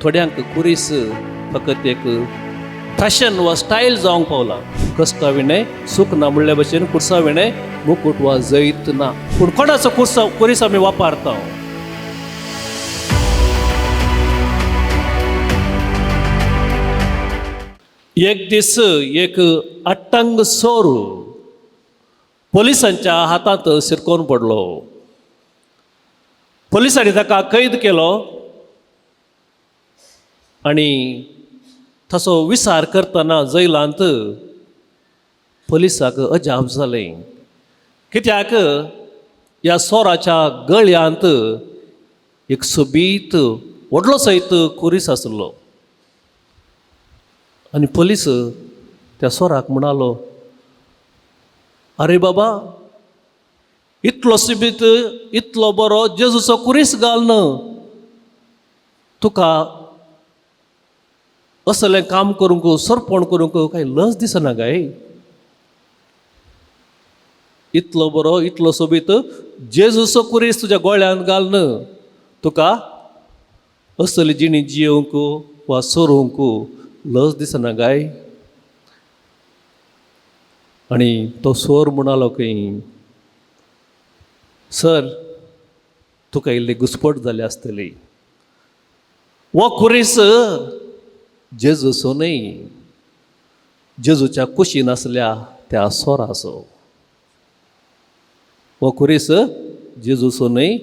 थोड्यांक कुरीस फकत एक फॅशन वा स्टायल जावंक पावला. कष्टा विणय सुख ना म्हणल्या भशेन कुर्सा विणय मुकुट वा जैत ना. पूण कोणाचो कुरीस आमी वापरता. एक दीस एक अट्टंग सोर पोलिसांच्या हातांत शिरकोवन पडलो. पोलिसांनी ताका कैद केलो आनी तसो विचार करतना जैलांत पुलिसाक अजाप जालें. कित्याक ह्या सोराच्या गळ्यांत एक सोबीत व्हडलो सैत कुरीस आसलो. आनी पुलीस त्या सोराक म्हणालो, आरे बाबा, इतलो सोबीत इतलो बरो जेजूचो कुरीस घाल न, तुका असलें काम करूंक सरपण करूंक कांय लज दिसना काय? इतलो बरो इतलो सोबीत जेजूचो कुरीस तुज्या गोळ्यान घाल न, तुका असली जिणी जियोंक वा सोरूंक लज दिसना काय? आनी तो सोर म्हणालो की, सर, तुका इल्ली घुसपट जाली आसतली. वो कुरीस जेजूचो न्ही, जेजूच्या कुशीन आसल्या त्या सोराचो. वो कुरीस जेजूचो न्ही,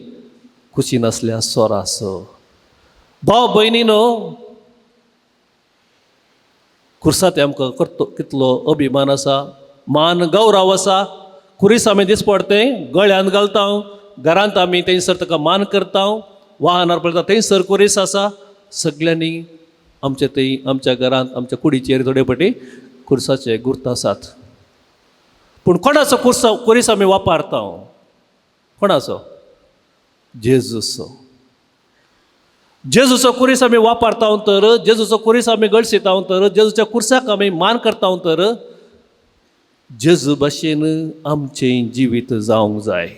कुशीन आसल्या सोराचो. भाव भयणीनो, कुर्सात आमकां करतो कितलो अभिमान आसा, मान गौरव आसा. कुरीस आमी दीस पडतें गळ्यान घालता, घरांत आमी थंयसर ताका मान करता, वाहनार पळयता थंयसर कुरीस आसा. सगळ्यांनी आमच्या थंय आमच्या घरांत आमच्या कुडीचेर थोडे फावटी कुर्साचे गुर्त आसात. पूण कोणाचो कुरीस आमी वापरता? कोणाचो? जेजूचो. जेजूचो कुरीस आमी वापरता तर, जेजूचो कुरीस आमी गळसिता तर, जेजूच्या कुर्साक आमी मान करता तर, जेजू भाशेन आमचें जिवीत जावंक जाय.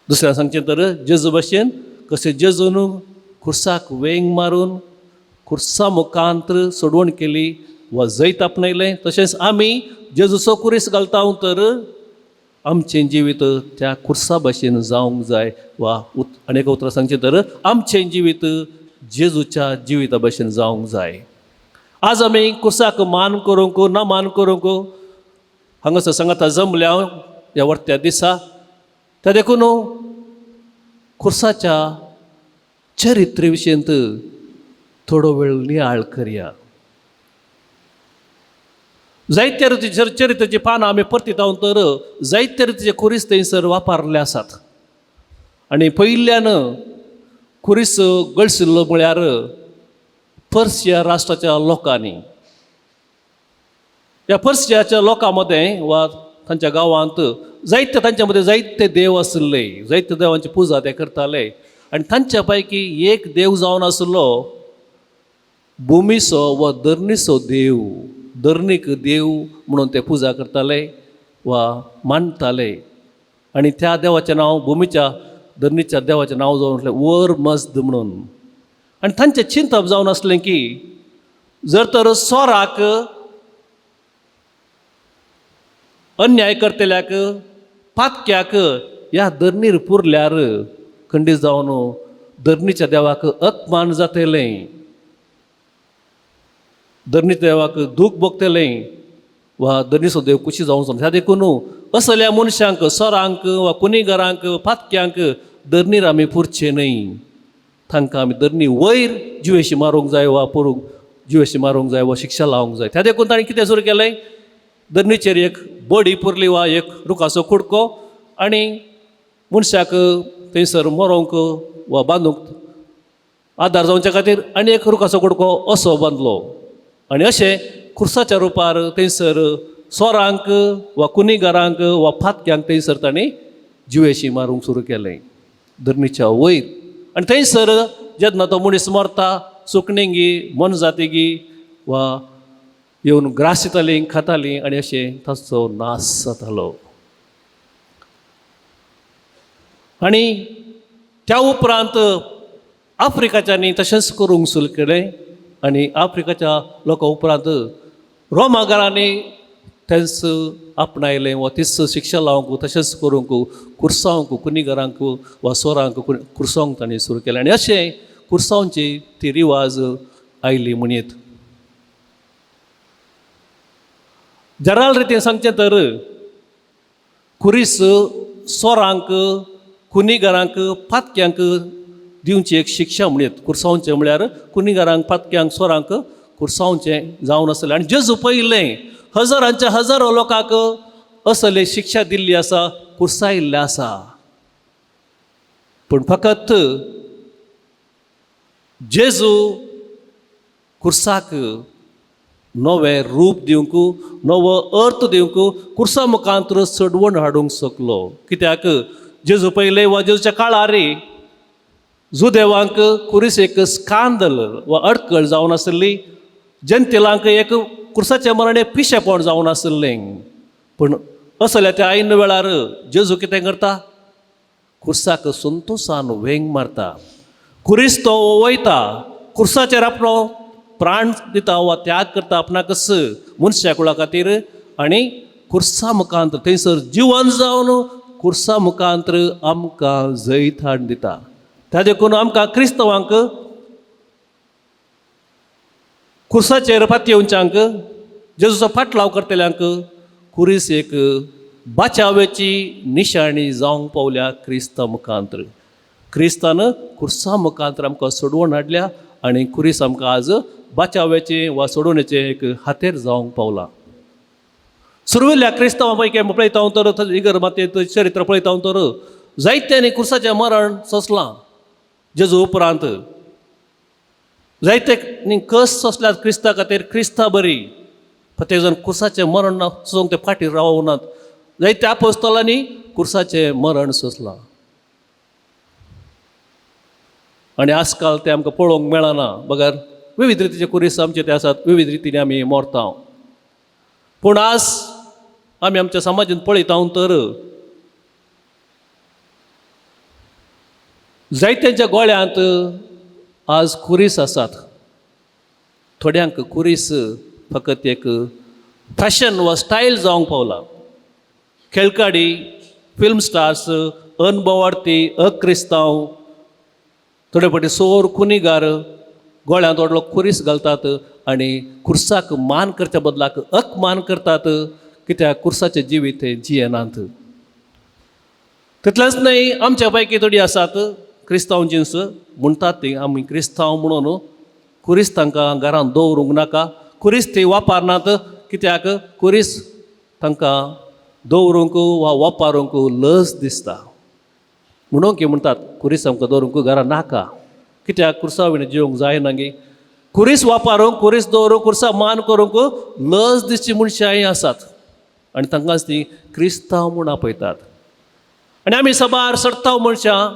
दुसऱ्या सांगचें तर, जेजू भाशेन कशें जेजून कुर्साक वेंग मारून कुर्सा मुखांत्र सोडवण केली वा जैत आपणयलें, तशेंच आमी जेजूचो कुरीस घालता तर आमचें जिवीत त्या कुर्सा भाशेन जावंक जाय. वा आनीक उतर सांगचें तर, आमचें जिवीत जेजूच्या जिविता भाशेन जावंक जाय. आज आमी कुर्साक मान करूंक ना मान करूंक हांगासर सांगाता जमल्या ह्या वर्त्या दिसा. त्या देखून कुर्साच्या चरित्रे विशयंत थोडो वेळ नियाळ करया. जायत्या रितीचे चरित्राची पानां आमी परतिता तर जायत्या रितीचे कुरीस थंयसर वापरले आसात. आनी पयल्यान कुरीस गळसिल्लो म्हळ्यार पर्शिया राष्ट्राच्या लोकांनी. ह्या पर्शियाच्या लोकां मदें वा तांच्या गांवांत तांच्या मदें जायते देव आसले, जायत्या देवांची पुजा ते करताले. आनी तांच्या पैकी एक देव जावन आसलो भुमीचो वा धरणीचो देव. धरणीक देव म्हणून ते पुजा करताले वा मानताले. आनी त्या देवाचें नांव, भुमीच्या धरणीच्या देवाचें नांव जावन आसलें वर मजद म्हणून. आनी तांचें चिंतप जावन आसलें की, जर तर सोराक अन्याय करतल्याक पातक्याक ह्या धरणीर पुरल्यार खंडीत जावन धरणीच्या देवाक अपमान जातलें, धरणीच्या देवाक दूख भोगतलें वा धरणीचो देव कुशी जावंक. ह्या देखून असल्या मनशांक, सोरांक वा कुणीगरांक, पातक्यांक धरणीर आमी पुरचे न्हय. तांकां आमी धरणी वयर जिवेशी मारूंक जाय वा परूंक जिवेशी मारूंक जाय वा शिक्षा लावंक जाय. त्या देखून ताणें कितें सुरू केलें? धरणीचेर एक बडी पुरली वा एक रुखाचो कुडको आनी मनशाक थंयसर मरोंक वा बांदूंक आदार जावच्या खातीर आनी एक रुखाचो कुडको असो बांदलो. आनी अशें कुर्साच्या रुपार थंयसर सोरांक वा कुणीगरांक वा फातक्यांक थंयसर ताणें जिवेशी मारूंक सुरू केलें धरणीच्या वयर. आनी थंयसर जेन्ना तो मनीस मरता, सुकणिंगी मनजातिगी वा येवन ग्रासितालीं खातालीं आनी अशें ताचो नाश जातालो. आनी त्या उपरांत आफ्रिकाच्यांनी तशेंच करूंक सुरू केलें आनी आफ्रिकाच्या लोकां उपरांत रोमागारांनी तेंच आपणायलें वा तीच शिक्षा लावंक तशेंच करूंक कुर्सांवंक कुणीगरांक वा सोरांक कुर्सांवंक तांणी सुरू केलें आनी अशें कुर्सांवची ती रिवाज आयली म्हणीत. जराल रितीन सांगचें तर कुरीस सोरांक कुणीगरांक पातक्यांक दिवची एक शिक्षा म्हणीत. कुर्सांवचें म्हळ्यार कुणीगरांक पातक्यांक सोरांक कुर्सांवचें जावन आसलें आनी जेजू पयलें हजारांच्या हजारो लोकांक असले शिक्षा दिल्ली आसा, कुर्सायिल्ले आसा. पूण फकत जेजू कुर्साक नवें रूप दिवंक नवो अर्थ दिवंक कुर्सा मुखांतर चडवण हाडूंक शकलो. कित्याक जेजू पयलें वा जेजूच्या काळार जुदेवांक कुरीस एक स्कांदल वा अडकळ जावन आसली. जनतेलांक एक कुर्साचें मरण एक पिशेपण जावन आसलें. पूण असल्या त्या ऐन वेळार जेजू कितें करता? कुर्साक संतोशान वेंग मारता. कुरीस तो वयता, कुर्साचेर आपलो प्राण दिता वा त्याग करता आपणाकच मनशा कुळा खातीर आनी कुर्सा मुखांतर थंयसर जिवन जावन कुर्सा मुखांतर आमकां जैतान दिता. त्या देखून आमकां क्रिस्तवांक कुर्साचेर पातयेवच्यांक जेजूचो फाटलाव करतल्यांक कुरीस एक बाचावेची निशाणी जावंक पावल्या क्रिस्ता मुखांतर. क्रिस्तान कुर्सा मुखांतर आमकां सोडवण हाडल्या आनी कुरीस आमकां आज बाचावेचें वा सोडवणेचें एक हातेर जावंक पावला. सुरविल्ल्या क्रिस्तांवां पैकी पळयता तर इगर मातयेंत चरित्र पळयता तर जायत्यांनी कुर्साचें मरण सोंसलां जेजू उपरांत. जायते कस सोंसल्यात क्रिस्ता खातीर, क्रिस्ता बरी, प्रत्येक जण कुर्साचें मरण सोंसूंक ते फाटीर रावनात. जायत्या आपोस्तलांनी कुर्साचें मरण सोंसलां आनी आजकाल ते आमकां पळोवंक मेळना. बगार विविध रितीचे कुरीस आमचे ते आसात, विविध रितीने आमी मोरता. पूण आज आमी आमच्या समाजांत पळयता तर जायत्यांच्या गोळ्यांत आज कुरीस आसात. थोड्यांक कुरीस फकत एक फॅशन वा स्टायल जावंक पावला. खेळकाडी, फिल्म स्टार्स, अनबवार्थी, अक्रिस्तांव, थोडे फावटी सोर कुणीगार गोळ्यांत व्हडलो कुरीस घालतात आनी कुर्साक मान करच्या बदलाक मान करतात. कित्याक कुर्साचें जिवीत ते जियेनात. तितलेंच न्हय, आमच्या पैकी थोडी आसात क्रिस्तांवचींच म्हणटात ती आमी क्रिस्तांव म्हणून कुरीस तांकां घरांत दवरूंक नाका. कुरीस ती वापरनात कित्याक कुरीस तांकां दवरूंक वा वापरूंक लज दिसता. म्हणून की म्हणटात कुरीस आमकां दवरूंक घरा नाका. कित्याक कुर्सा विणें जिवंक जायना गे. कुरीस वापरूंक, कुरीस दवरूंक, कुर्सा मान करूंक लज दिसची मनशांय आसात आनी तांकांच ती क्रिस्तांव म्हूण आपयतात. आनी आमी सबार सडतांव मनशां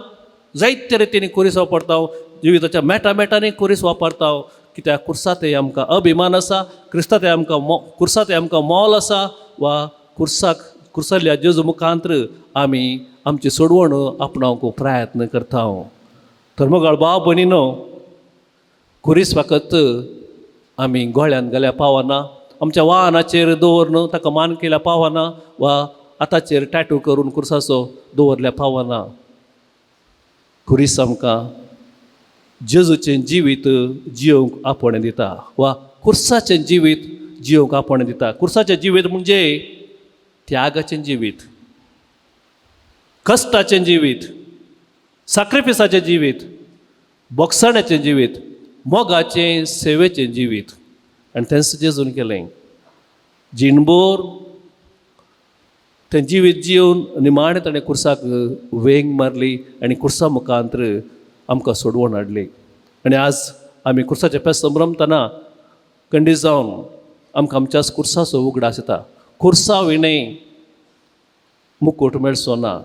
जायते रितीनी कुरीस वापरता. जिविताच्या मेटांनी कुरीस वापरता. कित्याक कुर्सांत आमकां अभिमान आसा, क्रिस्तांत आमकां कुर्सांत आमकां मोल आसा वा कुर्साल्या जेजू मुखांतर आमी आमची सोडवण आपणावंक प्रयत्न करता. तर मग भाव भयणीनो, कुरीस फकत आमी गोळ्यान घाल्या पावना, आमच्या वाहनाचेर दवरून ताका मान केल्या पावना वा आताचेर टॅटू करून कुर्साचो दवरल्या पावना. कुरीस आमकां जेजूचें जिवीत जियोवंक आपण दिता वा कुर्साचें जिवीत जियोवंक आपण दिता. कुर्साचें जिवीत म्हणजे त्यागाचें जिवीत, कश्टाचें जिवीत, सॅक्रिफिसाचें जिवीत, बोगसण्याचें जिवीत, मोगाचें सेवेचें जिवीत. आनी तेंच जेजून केलें. जिणभर तें जिवीत जिवन निमाणें ताणें कुर्साक वेंग मारली आनी कुर्सा मुखांतर आमकां सोडवण हाडली. आनी आज आमी कुर्साचें फेस्त संभ्रमतना खंडीत जावन आमकां आमच्याच कुर्साचो उगडास येता. कुर्सा विणें मुकूट मेळचो ना,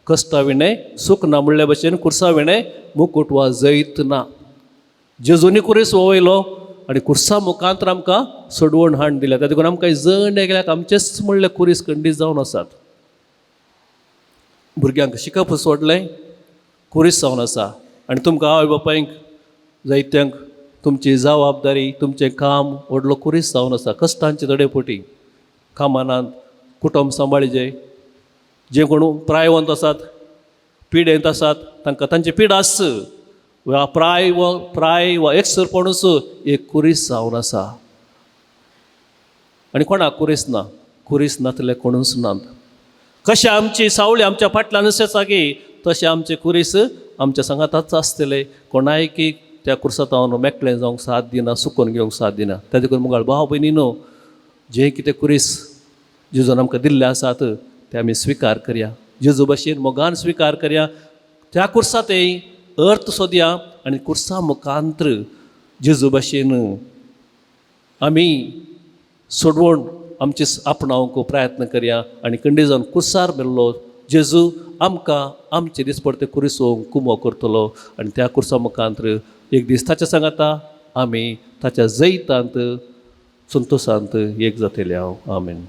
कश्टा विणें सूख ना म्हणल्या भशेन कुर्सा विणें मुकूट वा जैत ना. जेजूनी कुरीस वयलो आनी कुर्सा मुखांतर आमकां सोडवण हाडून दिल्या. त्या देखून आमकां जण एकल्याक आमचेच म्हणले कुरीस खंडीत जावन आसात. भुरग्यांक शिकप सोडलें कुरीस जावन आसा. आनी तुमकां आवय बापायक जायत्यांक तुमची जबाबदारी तुमचें काम व्हडलो कुरीस जावन आसा. कश्टांचे तडेपोटी कामानांत कुटुंब सांबाळचें. जे कोण प्रायवंत आसात, पिडेंत आसात, तांकां तांची पीड आस वा प्राय वा एकसरपणूच एक कुरीस जावन आसा. आनी कोणाक कुरीस ना? कुरीस नातले कोणूच नात. कशें आमची सावळी आमच्या फाटल्यान अशें जागी तशें आमचे कुरीस आमच्या सांगाताच आसतले. कोणायक त्या कुर्सांत हांव मेकळें जावंक साथ दिना, सुकोवन घेवंक साथ दिना. त्या देखून मुगाळ भाव भयणीनो, जें कितें कुरीस जेजून आमकां दिल्ले आसात ते आमी स्विकार करया. जेजू भाशेन मोगान स्विकार करया. त्या कुर्सांत अर्थ सोदया आनी कुर्सा मुखांत्र जेजू भाशेन आमी सोडवण आमचे आपणावंक प्रयत्न करया. आनी खंडी जावन कुर्सार मेल्लो जेजू आमकां आमचे दिसपडते कुरीसोवंक कुमो करतलो. आनी त्या कुर्सा मुखांत्र एक दीस ताच्या सांगाता आमी ताच्या जैतांत संतोशांत एक जातले हांव. आमेन.